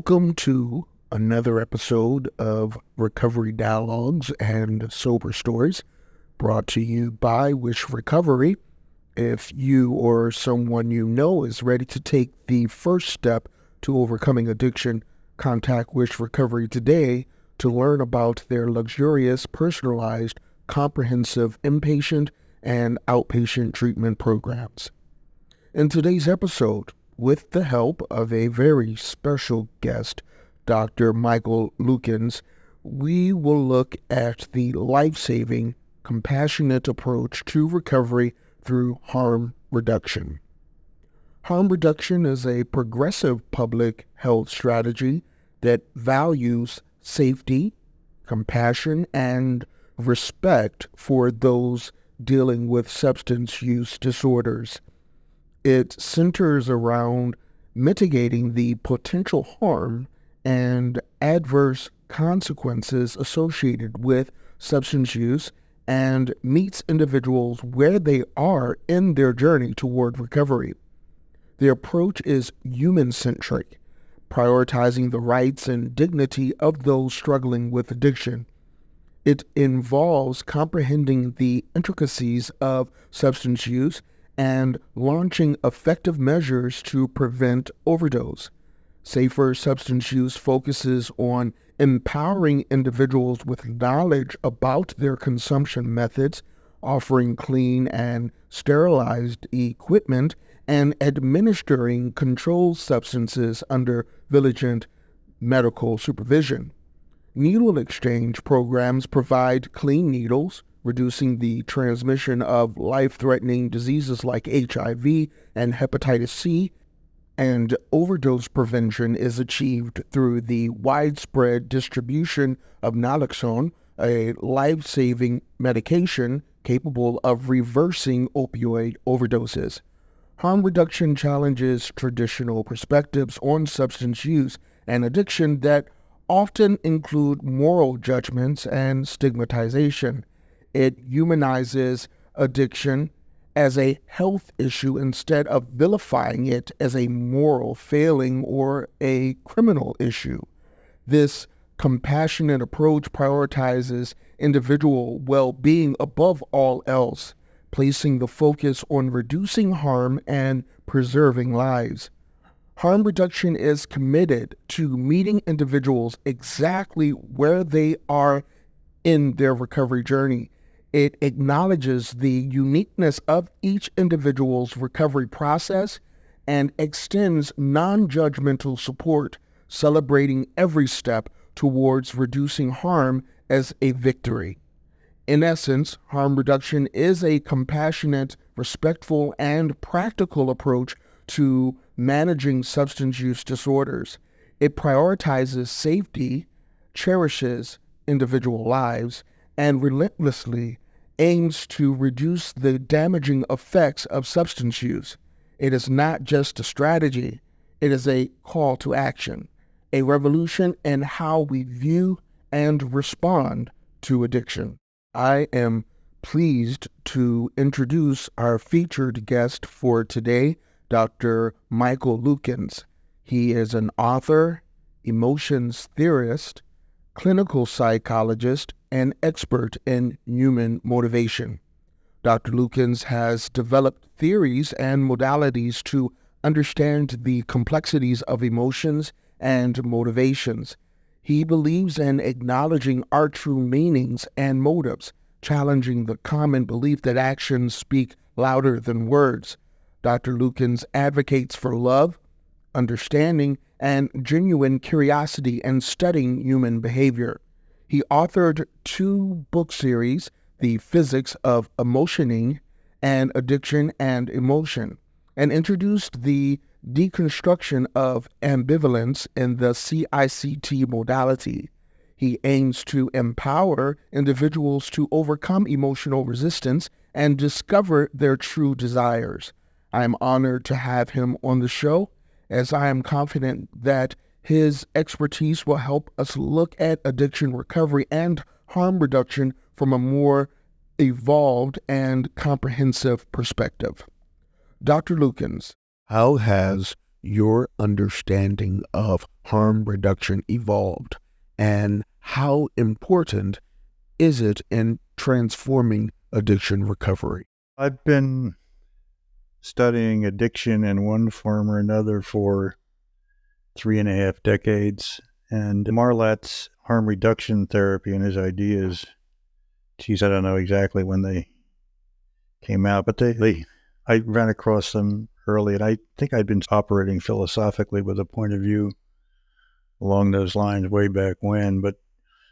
Welcome to another episode of Recovery Dialogues and Sober Stories, brought to you by Wish Recovery. If you or someone you know is ready to take the first step to overcoming addiction, contact Wish Recovery today to learn about their luxurious, personalized, comprehensive inpatient and outpatient treatment programs. In today's episode, with the help of a very special guest, Dr. Michael Lukens, we will look at the life-saving, compassionate approach to recovery through harm reduction. Harm reduction is a progressive public health strategy that values safety, compassion, and respect for those dealing with substance use disorders. It centers around mitigating the potential harm and adverse consequences associated with substance use and meets individuals where they are in their journey toward recovery. The approach is human-centric, prioritizing the rights and dignity of those struggling with addiction. It involves comprehending the intricacies of substance use and launching effective measures to prevent overdose. Safer substance use focuses on empowering individuals with knowledge about their consumption methods, offering clean and sterilized equipment, and administering controlled substances under vigilant medical supervision. Needle exchange programs provide clean needles, reducing the transmission of life-threatening diseases like HIV and hepatitis C, and overdose prevention is achieved through the widespread distribution of naloxone, a life-saving medication capable of reversing opioid overdoses. Harm reduction challenges traditional perspectives on substance use and addiction that often include moral judgments and stigmatization. It humanizes addiction as a health issue instead of vilifying it as a moral failing or a criminal issue. This compassionate approach prioritizes individual well-being above all else, placing the focus on reducing harm and preserving lives. Harm reduction is committed to meeting individuals exactly where they are in their recovery journey. It acknowledges the uniqueness of each individual's recovery process and extends non-judgmental support, celebrating every step towards reducing harm as a victory. In essence, harm reduction is a compassionate, respectful, and practical approach to managing substance use disorders. It prioritizes safety, cherishes individual lives, and relentlessly aims to reduce the damaging effects of substance use. It is not just a strategy, it is a call to action, a revolution in how we view and respond to addiction. I am pleased to introduce our featured guest for today, Dr. Michael Lukens. He is an author, emotions theorist, clinical psychologist, and expert in human motivation. Dr. Lukens has developed theories and modalities to understand the complexities of emotions and motivations. He believes in acknowledging our true meanings and motives, challenging the common belief that actions speak louder than words. Dr. Lukens advocates for love, understanding, and genuine curiosity in studying human behavior. He authored 2 book series, The Physics of Emotioning and Addiction and Emotion, and introduced the deconstruction of ambivalence in the CICT modality. He aims to empower individuals to overcome emotional resistance and discover their true desires. I am honored to have him on the show, as I am confident that his expertise will help us look at addiction recovery and harm reduction from a more evolved and comprehensive perspective. Dr. Lukens, how has your understanding of harm reduction evolved, and how important is it in transforming addiction recovery? I've been studying addiction in one form or another for 3.5 decades. And Marlette's harm reduction therapy and his ideas, geez, I don't know exactly when they came out, but I ran across them early, and I think I'd been operating philosophically with a point of view along those lines way back when. But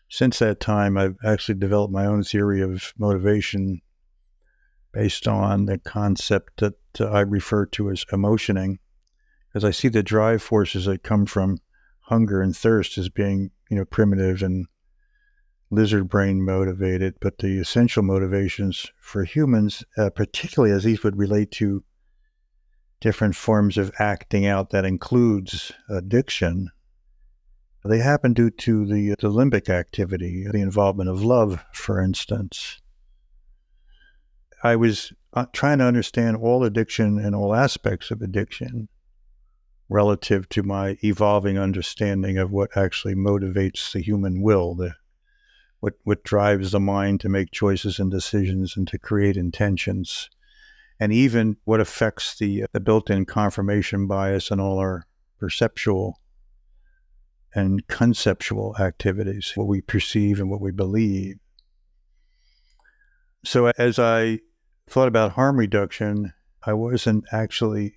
since that time, I've actually developed my own theory of motivation based on the concept that I refer to as emotioning, because I see the drive forces that come from hunger and thirst as being, primitive and lizard brain motivated, but the essential motivations for humans, particularly as these would relate to different forms of acting out that includes addiction, they happen due to the limbic activity, the involvement of love, for instance. I was trying to understand all addiction and all aspects of addiction relative to my evolving understanding of what actually motivates the human will, what drives the mind to make choices and decisions and to create intentions, and even what affects the built-in confirmation bias in all our perceptual and conceptual activities, what we perceive and what we believe. So as I thought about harm reduction, I wasn't actually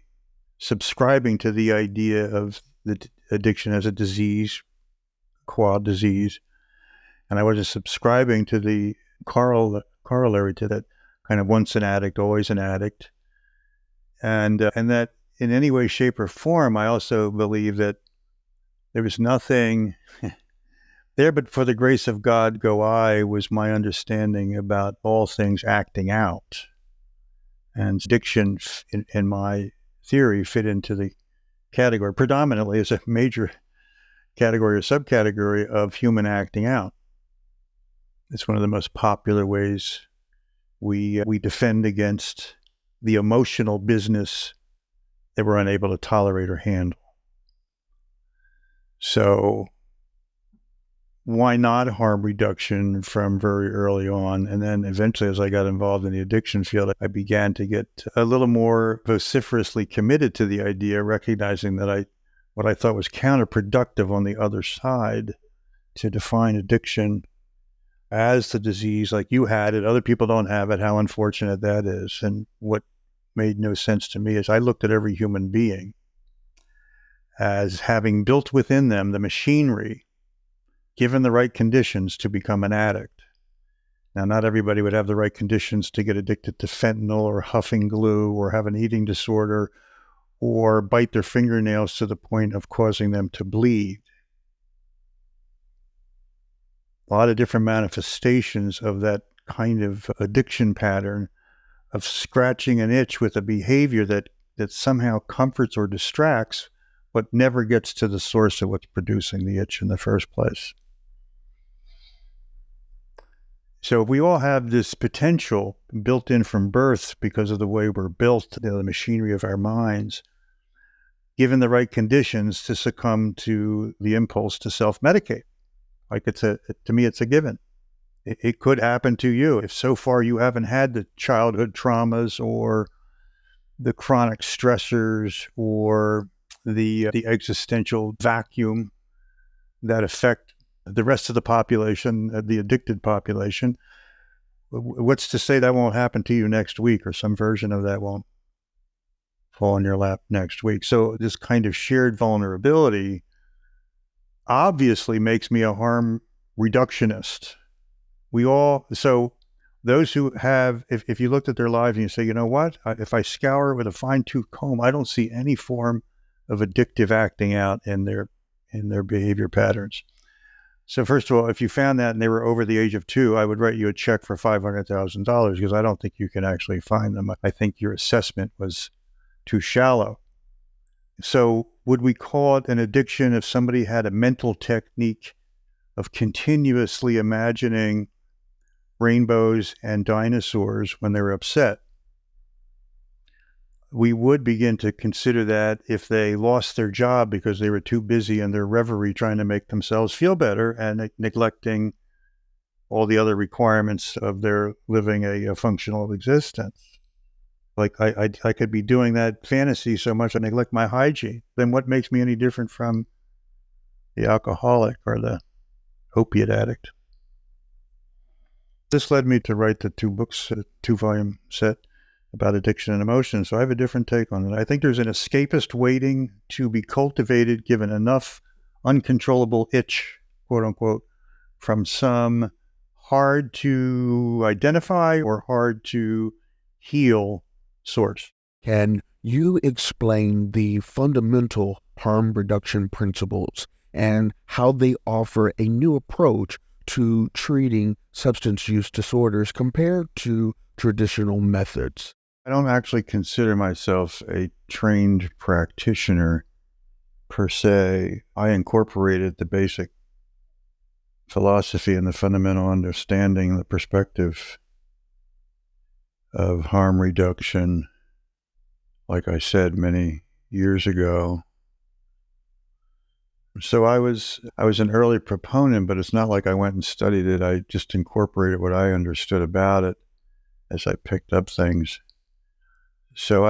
subscribing to the idea of the addiction as a disease, quad disease, and I wasn't subscribing to the corollary to that kind of once an addict, always an addict, and that in any way, shape, or form, I also believe that there was nothing there but for the grace of God go I, was my understanding about all things acting out. And addiction, in my theory, fit into the category, predominantly as a major category or subcategory of human acting out. It's one of the most popular ways we defend against the emotional business that we're unable to tolerate or handle. So why not harm reduction from very early on? And then eventually, as I got involved in the addiction field, I began to get a little more vociferously committed to the idea, recognizing that what I thought was counterproductive on the other side, to define addiction as the disease like you had it, other people don't have it, how unfortunate that is. And what made no sense to me is I looked at every human being as having built within them the machinery, given the right conditions, to become an addict. Now, not everybody would have the right conditions to get addicted to fentanyl or huffing glue or have an eating disorder or bite their fingernails to the point of causing them to bleed. A lot of different manifestations of that kind of addiction pattern of scratching an itch with a behavior that somehow comforts or distracts, but never gets to the source of what's producing the itch in the first place. So if we all have this potential built in from birth because of the way we're built, the machinery of our minds, given the right conditions, to succumb to the impulse to self-medicate. Like to me, it's a given. It could happen to you if so far you haven't had the childhood traumas or the chronic stressors or the existential vacuum that affect the rest of the population, the addicted population. What's to say that won't happen to you next week, or some version of that won't fall in your lap next week? So this kind of shared vulnerability obviously makes me a harm reductionist. So those who have, if you looked at their lives and you say, you know what, if I scour it with a fine-tooth comb, I don't see any form of addictive acting out in their behavior patterns. So first of all, if you found that and they were over the age of 2, I would write you a check for $500,000, because I don't think you can actually find them. I think your assessment was too shallow. So would we call it an addiction if somebody had a mental technique of continuously imagining rainbows and dinosaurs when they were upset? we would begin to consider that if they lost their job because they were too busy in their reverie trying to make themselves feel better and neglecting all the other requirements of their living a functional existence. Like I could be doing that fantasy so much I neglect my hygiene. Then what makes me any different from the alcoholic or the opiate addict? This led me to write the 2 books, a 2-volume set about addiction and emotion. So I have a different take on it. I think there's an escapist waiting to be cultivated given enough uncontrollable itch, quote unquote, from some hard to identify or hard to heal source. Can you explain the fundamental harm reduction principles and how they offer a new approach to treating substance use disorders compared to traditional methods? I don't actually consider myself a trained practitioner per se. I incorporated the basic philosophy and the fundamental understanding and the perspective of harm reduction, like I said many years ago. So I was an early proponent, but it's not like I went and studied it. I just incorporated what I understood about it as I picked up things. So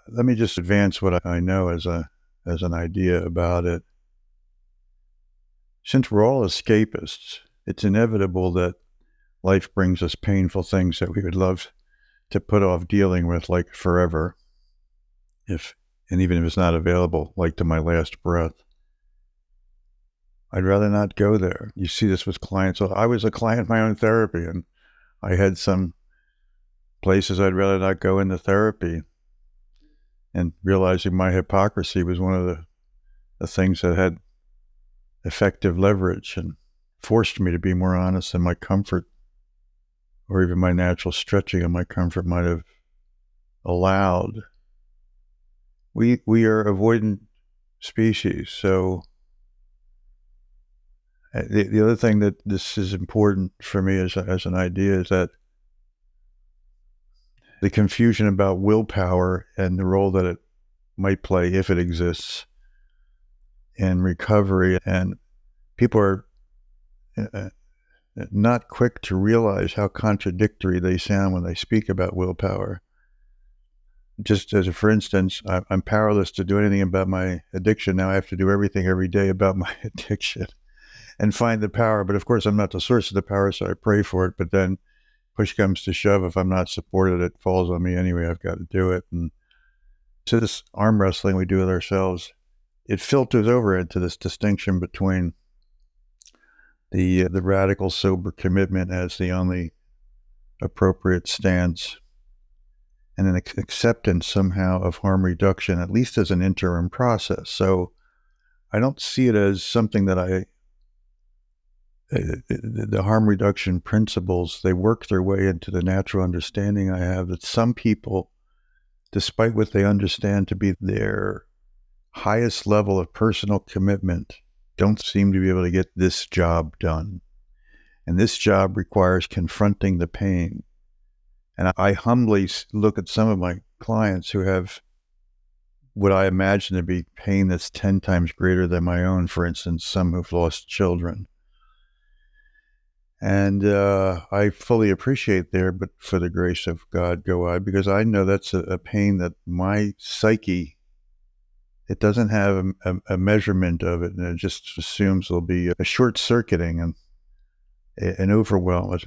let me just advance what I know as an idea about it. Since we're all escapists, it's inevitable that life brings us painful things that we would love to put off dealing with like forever, and even if it's not available, like to my last breath. I'd rather not go there. You see this with clients. I was a client in my own therapy, and I had some places I'd rather not go into therapy. And realizing my hypocrisy was one of the things that had effective leverage and forced me to be more honest than my comfort or even my natural stretching of my comfort might have allowed. We are avoidant species. So the other thing that this is important for me as an idea is that the confusion about willpower and the role that it might play, if it exists, in recovery, and people are not quick to realize how contradictory they sound when they speak about willpower. Just as for instance, I'm powerless to do anything about my addiction. Now I have to do everything every day about my addiction and find the power. But of course, I'm not the source of the power, so I pray for it. But then push comes to shove. If I'm not supported, it falls on me anyway. I've got to do it. And so this arm wrestling we do with ourselves, it filters over into this distinction between the radical sober commitment as the only appropriate stance and an acceptance somehow of harm reduction, at least as an interim process. So I don't see it as something that the harm reduction principles, they work their way into the natural understanding I have that some people, despite what they understand to be their highest level of personal commitment, don't seem to be able to get this job done. And this job requires confronting the pain. And I humbly look at some of my clients who have what I imagine to be pain that's 10 times greater than my own, for instance, some who've lost children. And I fully appreciate there, but for the grace of God go I, because I know that's a pain that my psyche, it doesn't have a measurement of it, and it just assumes there'll be a short-circuiting and an overwhelm,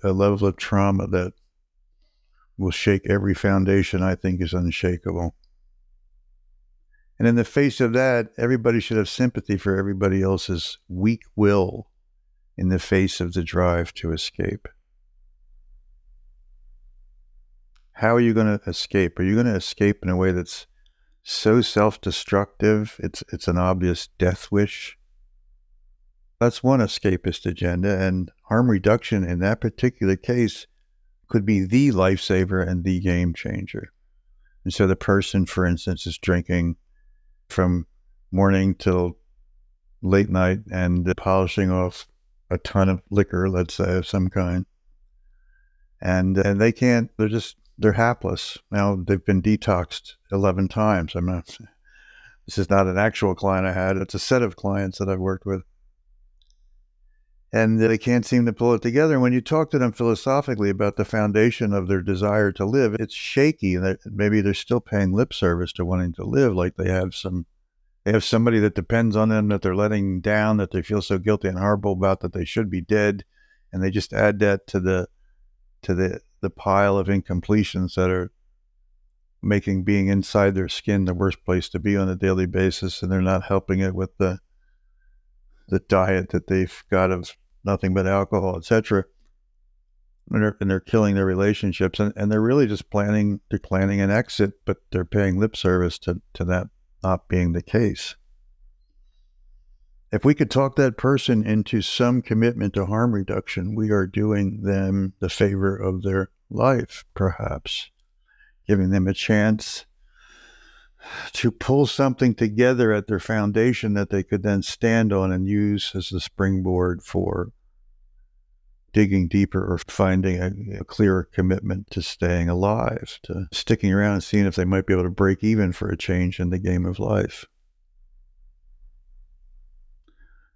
a level of trauma that will shake every foundation I think is unshakable. And in the face of that, everybody should have sympathy for everybody else's weak will in the face of the drive to escape. How are you going to escape? Are you going to escape in a way that's so self-destructive, it's an obvious death wish? That's one escapist agenda, and harm reduction in that particular case could be the lifesaver and the game changer. And so the person, for instance, is drinking from morning till late night and polishing off a ton of liquor, let's say, of some kind. And they can't, they're just they're hapless. Now they've been detoxed 11 times. This is not an actual client I had. It's a set of clients that I've worked with. And they can't seem to pull it together. And when you talk to them philosophically about the foundation of their desire to live, it's shaky. Maybe they're still paying lip service to wanting to live, like they have somebody that depends on them, that they're letting down, that they feel so guilty and horrible about, that they should be dead. And they just add that to the pile of incompletions that are making being inside their skin the worst place to be on a daily basis. And they're not helping it with the diet that they've got of nothing but alcohol, etc. And they're killing their relationships, and they're really just planning an exit, but they're paying lip service to that not being the case. If we could talk that person into some commitment to harm reduction, we are doing them the favor of their life, perhaps, giving them a chance to pull something together at their foundation that they could then stand on and use as the springboard for digging deeper or finding a clearer commitment to staying alive, to sticking around and seeing if they might be able to break even for a change in the game of life.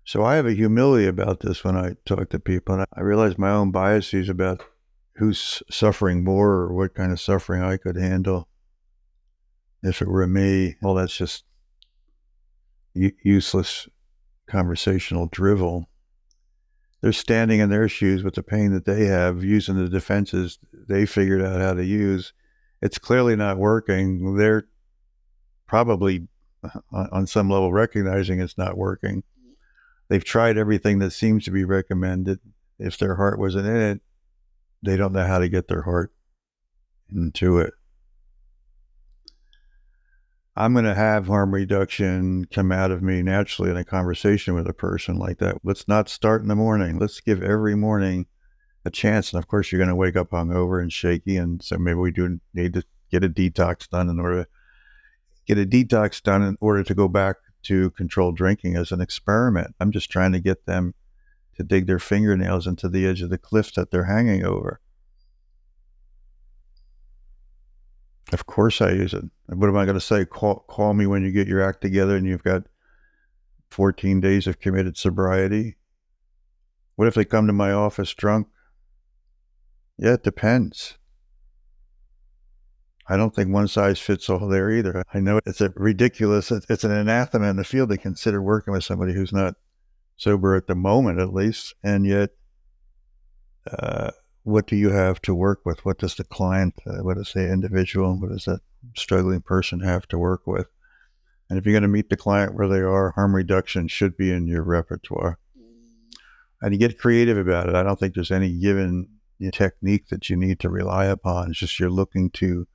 So I have a humility about this when I talk to people, and I realize my own biases about who's suffering more or what kind of suffering I could handle. If it were me, well, that's just useless conversational drivel. They're standing in their shoes with the pain that they have, using the defenses they figured out how to use. It's clearly not working. They're probably on some level recognizing it's not working. They've tried everything that seems to be recommended. If their heart wasn't in it, they don't know how to get their heart into it. I'm going to have harm reduction come out of me naturally in a conversation with a person like that. Let's not start in the morning. Let's give every morning a chance. And of course, you're going to wake up hungover and shaky. And so maybe we do need to get a detox done in order to go back to controlled drinking as an experiment. I'm just trying to get them to dig their fingernails into the edge of the cliff that they're hanging over. Of course I use it. What am I going to say? Call me when you get your act together and you've got 14 days of committed sobriety. What if they come to my office drunk? Yeah, it depends. I don't think one size fits all there either. I know it's it's an anathema in the field to consider working with somebody who's not sober at the moment, at least. And yet, what do you have to work with? What does the client, what does the individual, what does that struggling person have to work with? And if you're going to meet the client where they are, harm reduction should be in your repertoire. And you get creative about it. I don't think there's any given technique that you need to rely upon. It's just you're looking to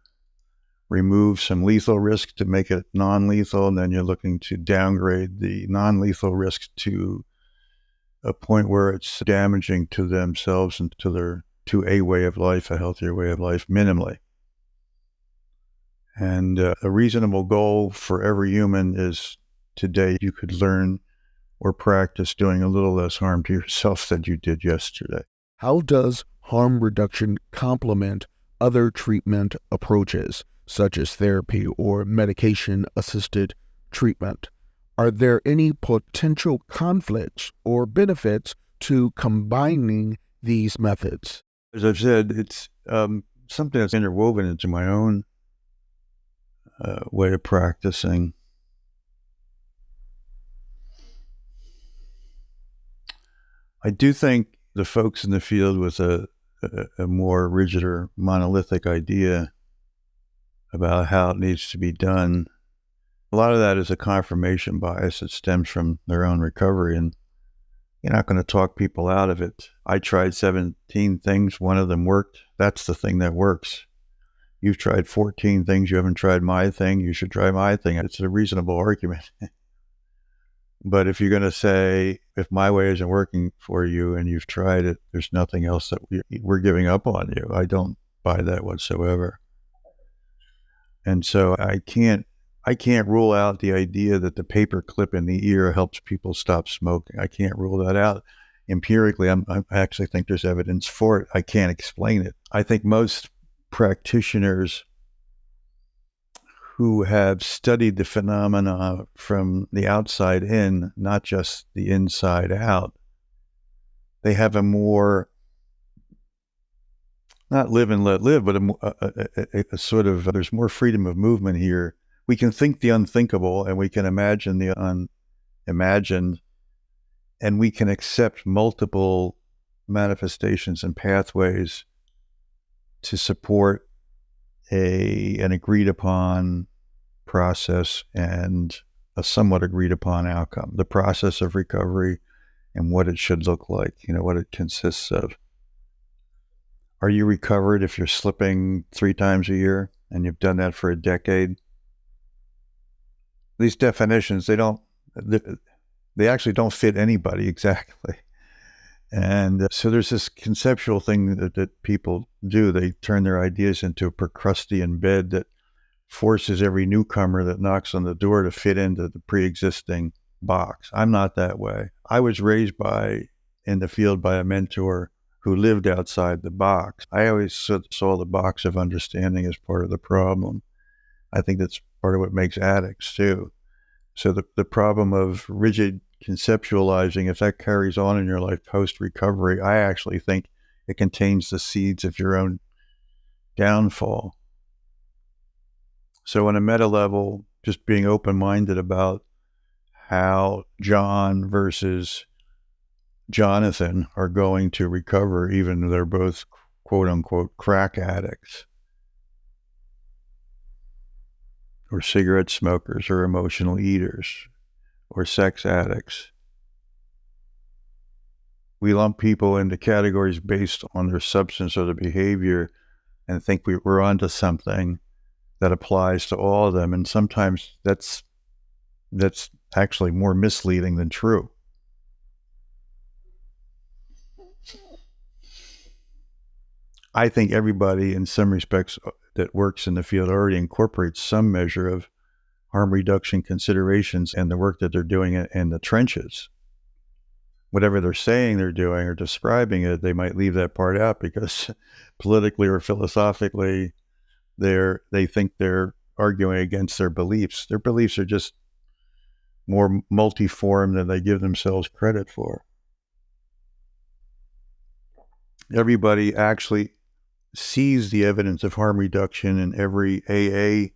remove some lethal risk to make it non-lethal, and then you're looking to downgrade the non-lethal risk to a point where it's damaging to themselves and to a way of life, a healthier way of life, minimally. And a reasonable goal for every human is today you could learn or practice doing a little less harm to yourself than you did yesterday. How does harm reduction complement other treatment approaches, such as therapy or medication-assisted treatment? Are there any potential conflicts or benefits to combining these methods? As I've said, it's something that's interwoven into my own way of practicing. I do think the folks in the field with a more rigid or monolithic idea about how it needs to be done, a lot of that is a confirmation bias that stems from their own recovery, and you're not going to talk people out of it. I tried 17 things. One of them worked. That's the thing that works. You've tried 14 things. You haven't tried my thing. You should try my thing. It's a reasonable argument. But if you're going to say, if my way isn't working for you and you've tried it, there's nothing else that we're giving up on you. I don't buy that whatsoever. And so I can't rule out the idea that the paper clip in the ear helps people stop smoking. I can't rule that out. Empirically, I actually think there's evidence for it. I can't explain it. I think most practitioners who have studied the phenomena from the outside in, not just the inside out. They have a more, not live and let live, but a sort of, there's more freedom of movement here. We can think the unthinkable and we can imagine the unimagined, and we can accept multiple manifestations and pathways to support an agreed upon process and a somewhat agreed upon outcome. The process of recovery and what it should look like, what it consists of. Are you recovered if you're slipping 3 times a year and you've done that for a decade? These definitions, they actually don't fit anybody exactly. And so there's this conceptual thing that people do. They turn their ideas into a Procrustean bed that forces every newcomer that knocks on the door to fit into the pre-existing box. I'm not that way. I was raised in the field by a mentor who lived outside the box. I always saw the box of understanding as part of the problem. I think that's part of what makes addicts too. So the problem of rigid conceptualizing, if that carries on in your life post-recovery, I actually think it contains the seeds of your own downfall. So on a meta level, just being open-minded about how John versus Jonathan are going to recover, even though they're both quote-unquote crack addicts or cigarette smokers or emotional eaters or sex addicts. We lump people into categories based on their substance or their behavior and think we're onto something that applies to all of them. And sometimes that's actually more misleading than true. I think everybody, in some respects, that works in the field already incorporates some measure of harm reduction considerations and the work that they're doing in the trenches. Whatever they're saying they're doing or describing it, they might leave that part out because politically or philosophically, they think they're arguing against their beliefs. Their beliefs are just more multiform than they give themselves credit for. Everybody actually sees the evidence of harm reduction in every AA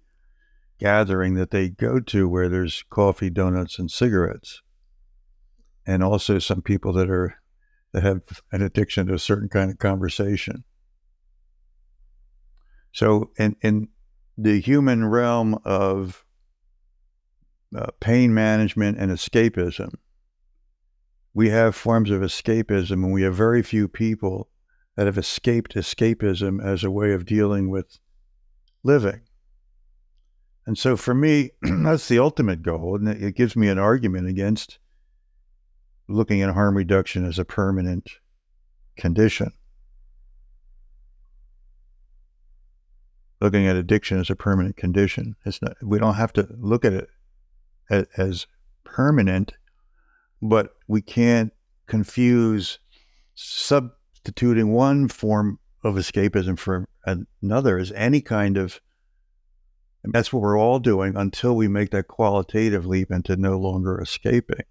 gathering that they go to where there's coffee, donuts, and cigarettes. And also some people that have an addiction to a certain kind of conversation. So in the human realm of pain management and escapism, we have forms of escapism, and we have very few people that have escaped escapism as a way of dealing with living. And so for me, that's the ultimate goal, and it gives me an argument against looking at harm reduction as a permanent condition. Looking at addiction as a permanent condition. We don't have to look at it as permanent, but we can't confuse substituting one form of escapism for another as any kind of, and that's what we're all doing until we make that qualitative leap into no longer escaping.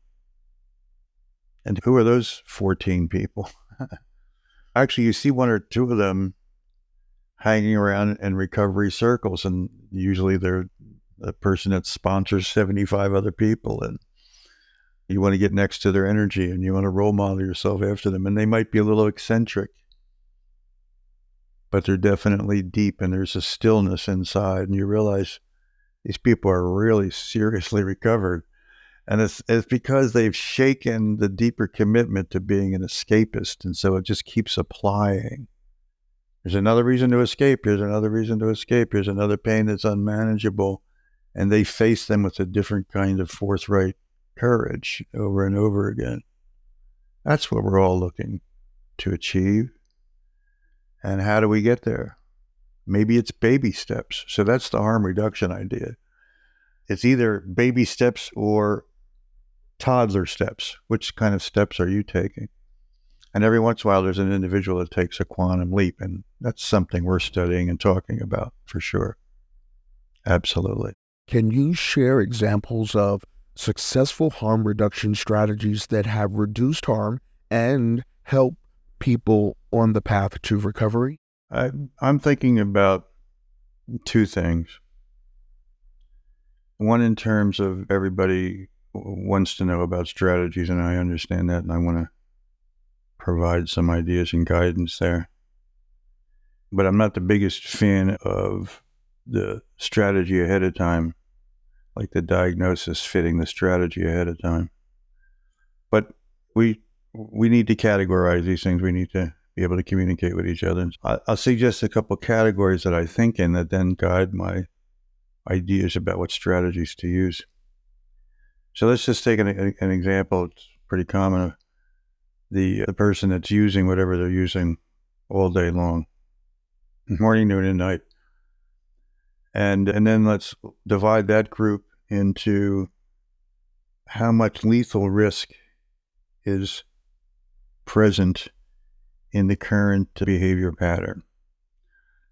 And who are those 14 people? Actually, you see 1 or 2 of them hanging around in recovery circles, and usually they're the person that sponsors 75 other people, and you want to get next to their energy and you want to role model yourself after them. And they might be a little eccentric, but they're definitely deep, and there's a stillness inside, and you realize these people are really seriously recovered. And it's because they've shaken the deeper commitment to being an escapist, and so it just keeps applying. There's another reason to escape. Here's another reason to escape. Here's another pain that's unmanageable. And they face them with a different kind of forthright courage over and over again. That's what we're all looking to achieve. And how do we get there? Maybe it's baby steps. So that's the harm reduction idea. It's either baby steps or toddler steps. Which kind of steps are you taking? And every once in a while, there's an individual that takes a quantum leap, and that's something we're studying and talking about for sure. Absolutely. Can you share examples of successful harm reduction strategies that have reduced harm and help people on the path to recovery? I'm thinking about two things. One, in terms of everybody wants to know about strategies, and I understand that, and I want to provide some ideas and guidance there. But I'm not the biggest fan of the strategy ahead of time, like the diagnosis fitting the strategy ahead of time. But we need to categorize these things. We need to be able to communicate with each other. I'll suggest a couple of categories that I think in that then guide my ideas about what strategies to use. So let's just take an example. It's pretty common. The person that's using whatever they're using all day long, morning, noon, and night. And then let's divide that group into how much lethal risk is present in the current behavior pattern.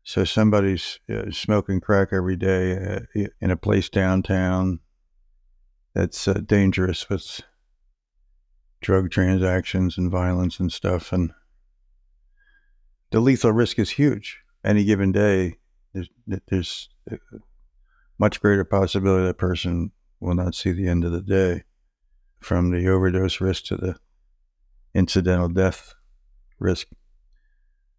So somebody's smoking crack every day in a place downtown that's dangerous with drug transactions and violence and stuff. And the lethal risk is huge. Any given day, there's a much greater possibility that person will not see the end of the day, from the overdose risk to the incidental death risk.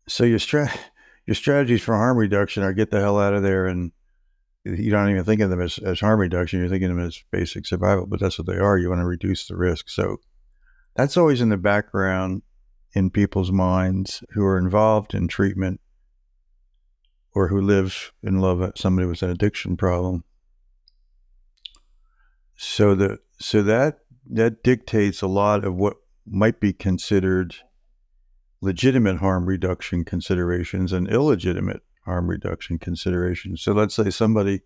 So your strategies for harm reduction are get the hell out of there, and you don't even think of them as harm reduction. You're thinking of them as basic survival, but that's what they are. You want to reduce the risk. So that's always in the background in people's minds who are involved in treatment or who live in love with somebody with an addiction problem. So that dictates a lot of what might be considered legitimate harm reduction considerations and illegitimate harm reduction considerations. So let's say somebody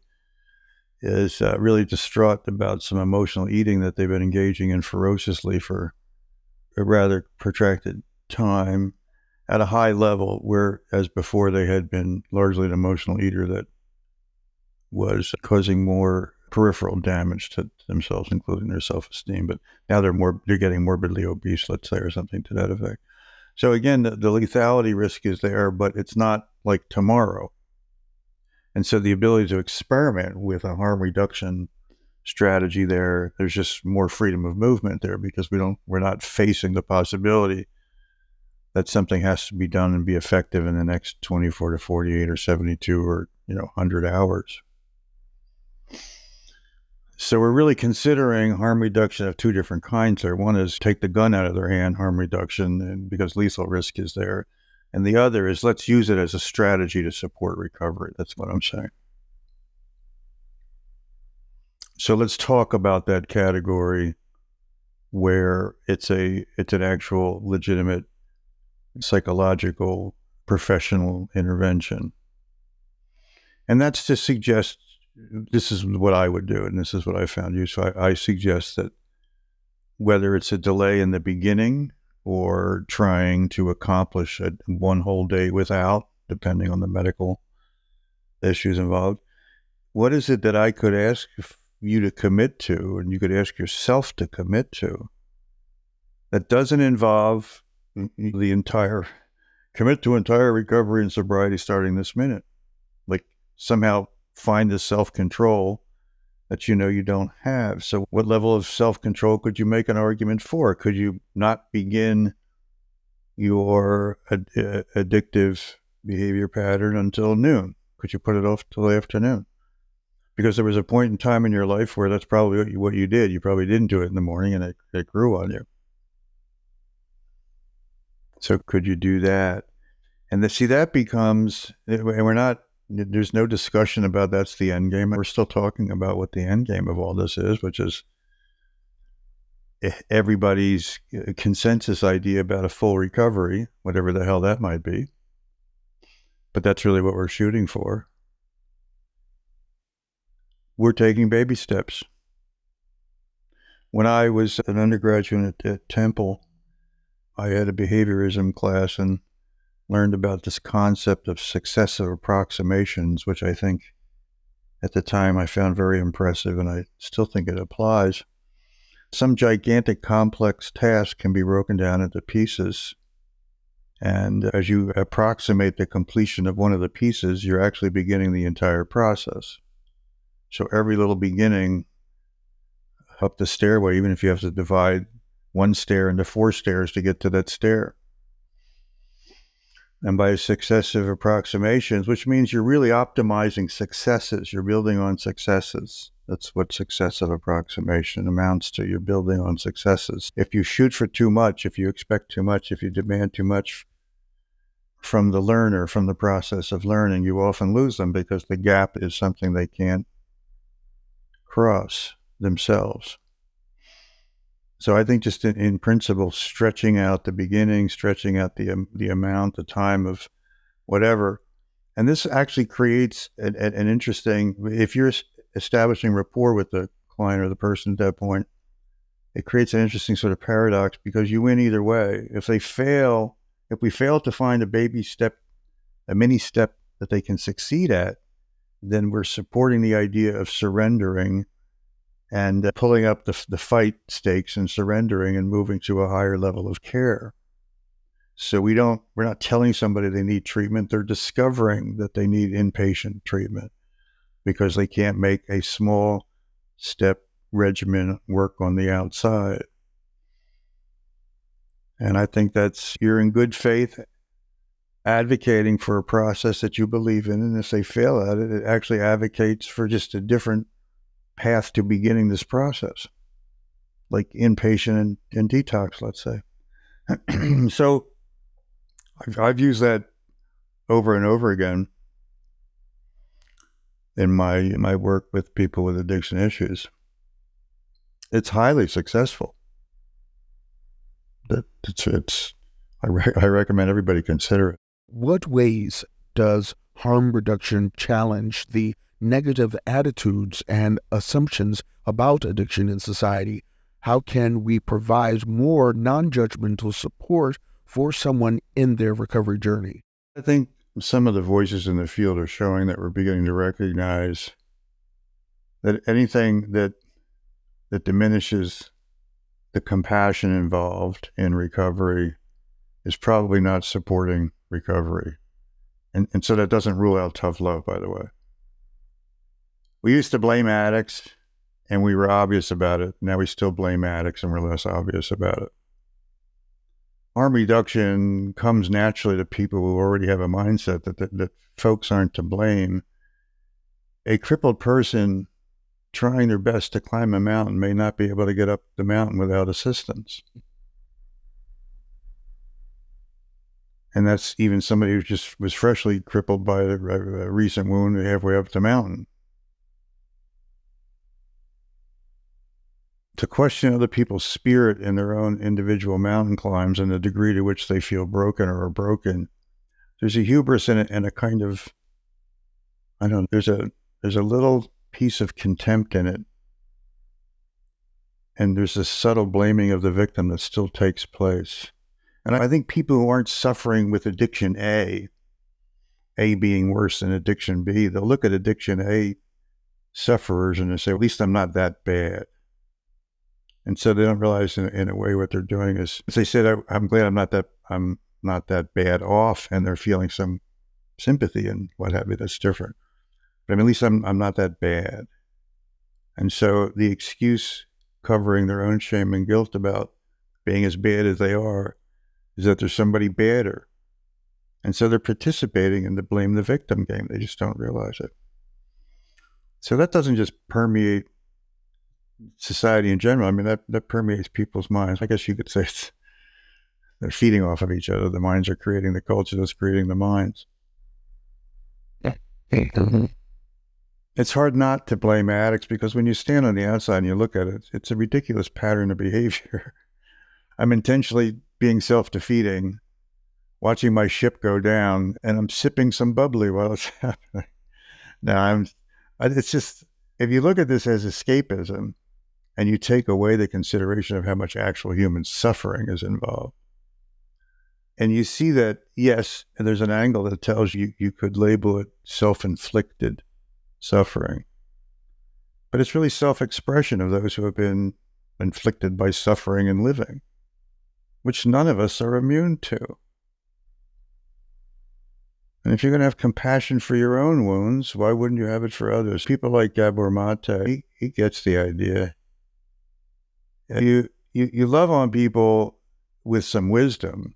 is really distraught about some emotional eating that they've been engaging in ferociously for a rather protracted time at a high level, whereas before they had been largely an emotional eater that was causing more peripheral damage to themselves, including their self-esteem. But now they're getting morbidly obese, let's say, or something to that effect. So again, the lethality risk is there, but it's not like tomorrow. And so the ability to experiment with a harm reduction strategy there's just more freedom of movement there, because we're not facing the possibility that something has to be done and be effective in the next 24 to 48 or 72 or 100 hours. So we're really considering harm reduction of two different kinds there. One is take the gun out of their hand, harm reduction, and because lethal risk is there. And the other is let's use it as a strategy to support recovery. That's what I'm saying. So let's talk about that category where it's an actual legitimate psychological professional intervention. And that's to suggest this is what I would do, and this is what I found useful. I suggest that whether it's a delay in the beginning or trying to accomplish one whole day without, depending on the medical issues involved, what is it that I could ask you to commit to, and you could ask yourself to commit to, that doesn't involve the entire commit to entire recovery and sobriety starting this minute? Like somehow find the self-control that you don't have. So what level of self-control could you make an argument for? Could you not begin your addictive behavior pattern until noon? Could you put it off till the afternoon? Because there was a point in time in your life where that's probably what you did. You probably didn't do it in the morning, and it grew on you. So could you do that? And that becomes, and there's no discussion about that's the end game. We're still talking about what the end game of all this is, which is everybody's consensus idea about a full recovery, whatever the hell that might be. But that's really what we're shooting for. We're taking baby steps. When I was an undergraduate at Temple, I had a behaviorism class and learned about this concept of successive approximations, which I think at the time I found very impressive, and I still think it applies. Some gigantic complex task can be broken down into pieces. And as you approximate the completion of one of the pieces, you're actually beginning the entire process. So every little beginning up the stairway, even if you have to divide one stair into 4 stairs to get to that stair. And by successive approximations, which means you're really optimizing successes, you're building on successes. That's what successive approximation amounts to. You're building on successes. If you shoot for too much, if you expect too much, if you demand too much from the learner, from the process of learning, you often lose them because the gap is something they can't cross themselves. So I think just in principle, stretching out the beginning, stretching out the amount, the time of whatever. And this actually creates an interesting, if you're establishing rapport with the client or the person at that point, it creates an interesting sort of paradox because you win either way. If we fail to find a baby step, a mini step that they can succeed at, then we're supporting the idea of surrendering and pulling up the fight stakes and surrendering and moving to a higher level of care. So we're not telling somebody they need treatment. They're discovering that they need inpatient treatment because they can't make a small step regimen work on the outside. And I think you're in good faith advocating for a process that you believe in. And if they fail at it, it actually advocates for just a different path to beginning this process, like inpatient and detox, let's say. So I've used that over and over again in my work with people with addiction issues. It's highly successful. I recommend everybody consider it. What ways does harm reduction challenge the negative attitudes and assumptions about addiction in society? How can we provide more non-judgmental support for someone in their recovery journey? I think some of the voices in the field are showing that we're beginning to recognize that anything that diminishes the compassion involved in recovery is probably not supporting recovery. And so that doesn't rule out tough love, by the way. We used to blame addicts and we were obvious about it. Now we still blame addicts and we're less obvious about it. Harm reduction comes naturally to people who already have a mindset that folks aren't to blame. A crippled person trying their best to climb a mountain may not be able to get up the mountain without assistance. And that's even somebody who just was freshly crippled by a recent wound halfway up the mountain. To question other people's spirit in their own individual mountain climbs and the degree to which they feel broken or are broken, there's a hubris in it and a kind of, I don't know, there's a little piece of contempt in it. And there's this subtle blaming of the victim that still takes place. And I think people who aren't suffering with addiction A being worse than addiction B, they'll look at addiction A sufferers and they say, at least I'm not that bad. And so they don't realize in a way what they're doing is, if they said, I'm glad I'm not that bad off, and they're feeling some sympathy and what have you, that's different. But I mean, at least I'm not that bad. And so the excuse covering their own shame and guilt about being as bad as they are is that there's somebody badder. And so they're participating in the blame the victim game. They just don't realize it. So that doesn't just permeate society in general. I mean, that permeates people's minds. I guess you could say they're feeding off of each other. The minds are creating the culture that's creating the minds. It's hard not to blame addicts because when you stand on the outside and you look at it, it's a ridiculous pattern of behavior. I'm intentionally being self-defeating, watching my ship go down, and I'm sipping some bubbly while it's happening. Now, it's just, if you look at this as escapism and you take away the consideration of how much actual human suffering is involved, And you see that, yes, and there's an angle that tells you you could label it self-inflicted suffering. But it's really self-expression of those who have been inflicted by suffering and living, which none of us are immune to. And if you're going to have compassion for your own wounds, why wouldn't you have it for others? People like Gabor Mate, he gets the idea. You love on people with some wisdom,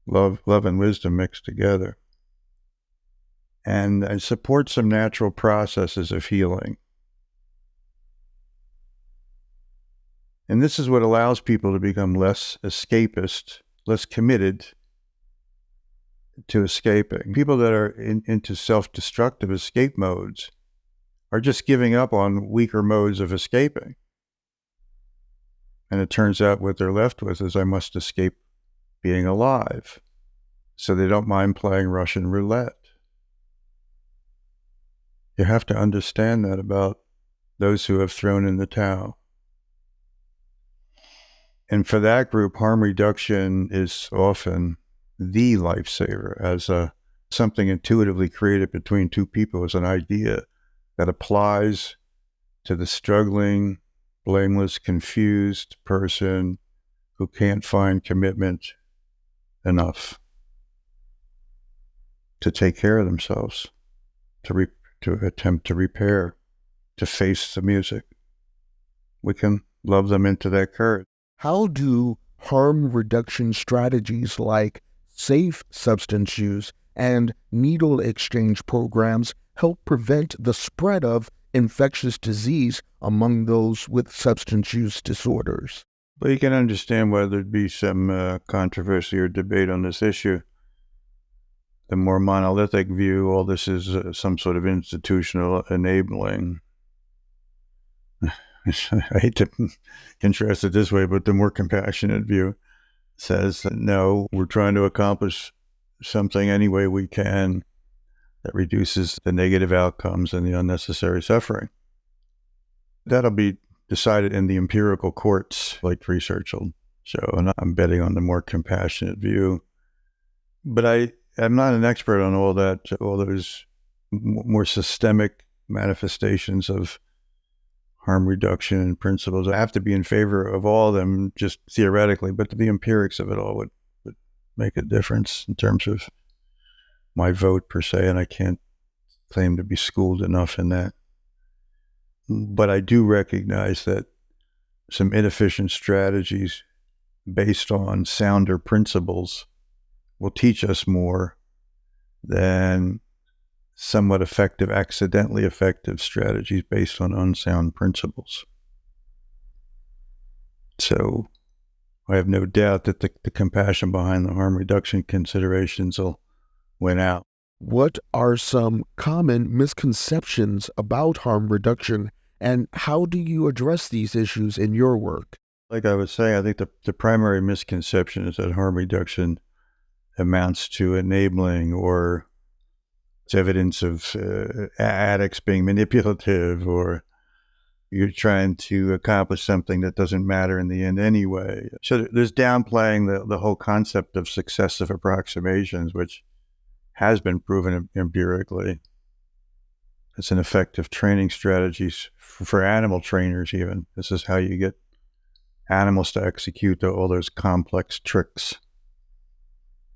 love and wisdom mixed together, and support some natural processes of healing. And this is what allows people to become less escapist, less committed to escaping. People that are into self-destructive escape modes are just giving up on weaker modes of escaping. And it turns out what they're left with is, I must escape being alive. So they don't mind playing Russian roulette. You have to understand that about those who have thrown in the towel. And for that group, harm reduction is often the lifesaver, as something intuitively created between two people, as an idea that applies to the struggling, blameless, confused person who can't find commitment enough to take care of themselves, to attempt to repair, to face the music. We can love them into that courage. How do harm reduction strategies like safe substance use and needle exchange programs help prevent the spread of infectious disease among those with substance use disorders? But you can understand why there'd be some controversy or debate on this issue. The more monolithic view, all this is some sort of institutional enabling. I hate to contrast it this way, but the more compassionate view says that no, we're trying to accomplish something any way we can that reduces the negative outcomes and the unnecessary suffering. That'll be decided in the empirical courts, like research will show, and I'm betting on the more compassionate view. But I'm not an expert on all those more systemic manifestations of harm reduction principles. I have to be in favor of all of them just theoretically, but the empirics of it all would make a difference in terms of my vote per se, and I can't claim to be schooled enough in that. But I do recognize that some inefficient strategies based on sounder principles will teach us more than somewhat effective, accidentally effective strategies based on unsound principles. So I have no doubt that the compassion behind the harm reduction considerations will win out. What are some common misconceptions about harm reduction, and how do you address these issues in your work? Like I was saying, I think the primary misconception is that harm reduction amounts to enabling, or it's evidence of addicts being manipulative, or you're trying to accomplish something that doesn't matter in the end anyway. So there's downplaying the whole concept of successive approximations, which has been proven empirically. It's an effective training strategy for animal trainers even. This is how you get animals to execute all those complex tricks.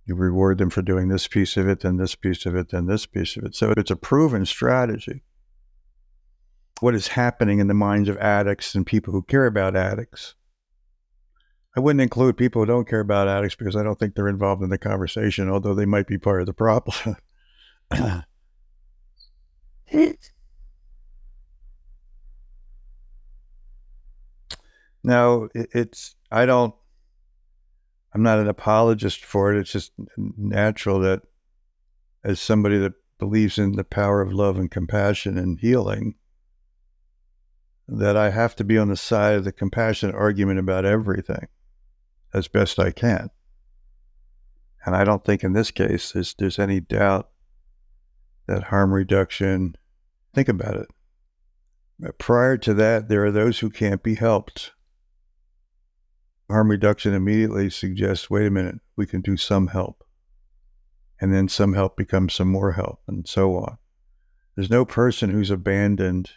You reward them for doing this piece of it, then this piece of it, then this piece of it. So it's a proven strategy. What is happening in the minds of addicts and people who care about addicts? I wouldn't include people who don't care about addicts because I don't think they're involved in the conversation, although they might be part of the problem. Now, I'm not an apologist for it. It's just natural that as somebody that believes in the power of love and compassion and healing, that I have to be on the side of the compassionate argument about everything as best I can. And I don't think in this case there's any doubt that harm reduction, think about it. Prior to that, there are those who can't be helped. Harm reduction immediately suggests, wait a minute, we can do some help. And then some help becomes some more help, and so on. There's no person who's abandoned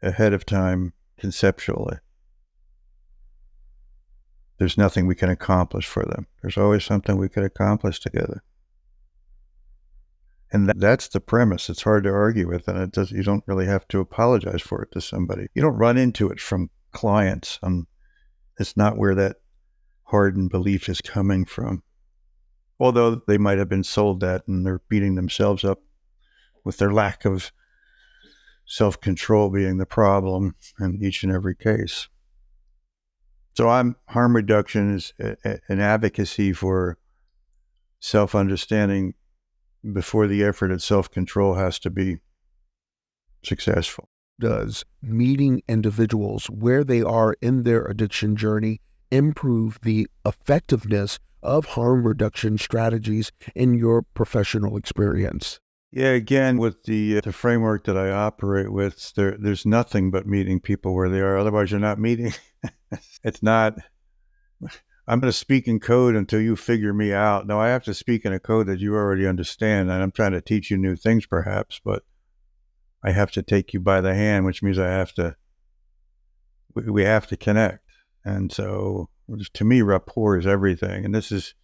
ahead of time conceptually. There's nothing we can accomplish for them. There's always something we could accomplish together. And that's the premise. It's hard to argue with, and you don't really have to apologize for it to somebody. You don't run into it from clients. It's not where that hardened belief is coming from. Although they might have been sold that and they're beating themselves up with their lack of self-control being the problem in each and every case. So harm reduction is an advocacy for self-understanding before the effort at self-control has to be successful. Does meeting individuals where they are in their addiction journey improve the effectiveness of harm reduction strategies in your professional experience? Yeah, again, with the framework that I operate with, there's nothing but meeting people where they are. Otherwise, you're not meeting. It's not, I'm going to speak in code until you figure me out. No, I have to speak in a code that you already understand. And I'm trying to teach you new things, perhaps, but I have to take you by the hand, which means we have to connect. And so, to me, rapport is everything. And this is,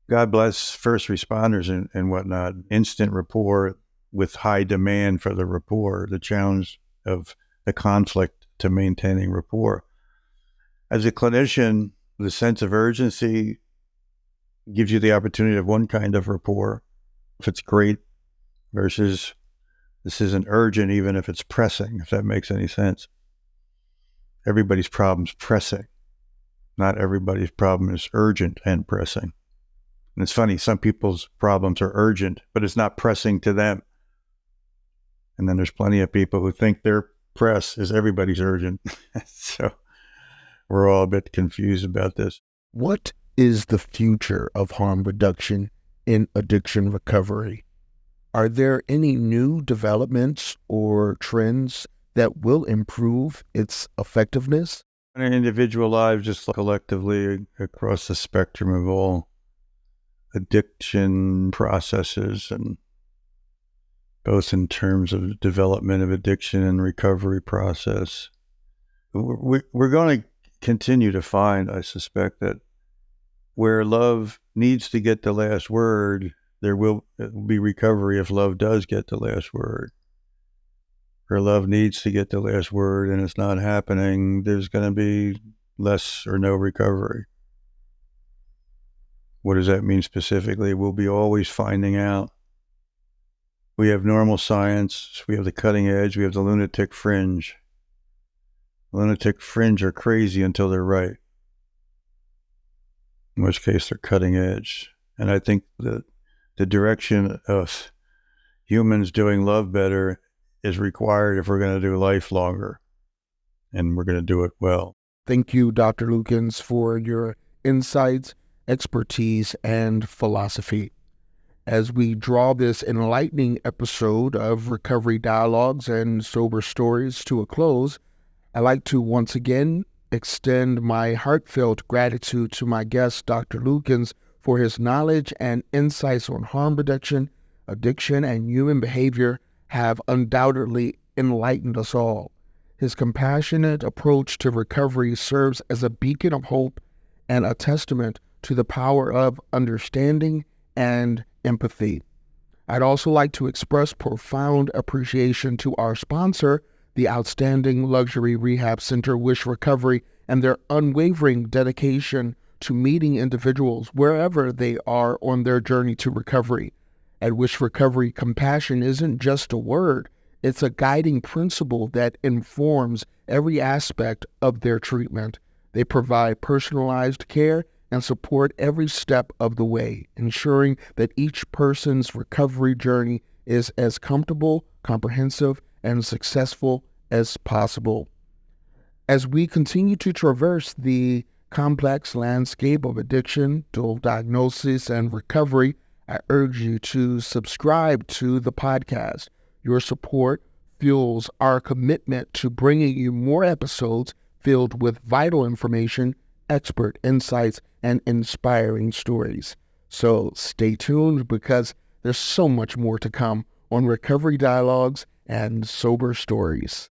God bless first responders and whatnot, instant rapport with high demand for the rapport, the challenge of the conflict to maintaining rapport. As a clinician, the sense of urgency gives you the opportunity of one kind of rapport, if it's great, versus this isn't urgent, even if it's pressing, if that makes any sense. Everybody's problem's pressing. Not everybody's problem is urgent and pressing. And it's funny, some people's problems are urgent, but it's not pressing to them. And then there's plenty of people who think their press is everybody's urgent. So we're all a bit confused about this. What is the future of harm reduction in addiction recovery? Are there any new developments or trends that will improve its effectiveness? In our individual lives, just collectively across the spectrum of all addiction processes, and both in terms of development of addiction and recovery process, we're going to continue to find, I suspect, that where love needs to get the last word, there will be recovery if love does get the last word. Where love needs to get the last word and it's not happening, there's going to be less or no recovery. What does that mean specifically? We'll be always finding out. We have normal science, we have the cutting edge, we have the lunatic fringe. Lunatic fringe are crazy until they're right, in which case they're cutting edge. And I think that the direction of humans doing love better is required if we're going to do life longer, and we're going to do it well. Thank you, Dr. Lukens, for your insights, expertise, and philosophy. As we draw this enlightening episode of Recovery Dialogues and Sober Stories to a close, I'd like to once again extend my heartfelt gratitude to my guest, Dr. Lukens, for his knowledge and insights on harm reduction, addiction, and human behavior have undoubtedly enlightened us all. His compassionate approach to recovery serves as a beacon of hope and a testament to the power of understanding and empathy. I'd also like to express profound appreciation to our sponsor, the outstanding luxury rehab center Wish Recovery, and their unwavering dedication to meeting individuals wherever they are on their journey to recovery. At Wish Recovery, compassion isn't just a word, it's a guiding principle that informs every aspect of their treatment. They provide personalized care and support every step of the way, ensuring that each person's recovery journey is as comfortable, comprehensive, and successful as possible. As we continue to traverse the complex landscape of addiction, dual diagnosis, and recovery, I urge you to subscribe to the podcast. Your support fuels our commitment to bringing you more episodes filled with vital information expert insights and inspiring stories. So stay tuned because there's so much more to come on Recovery Dialogues and Sober Stories.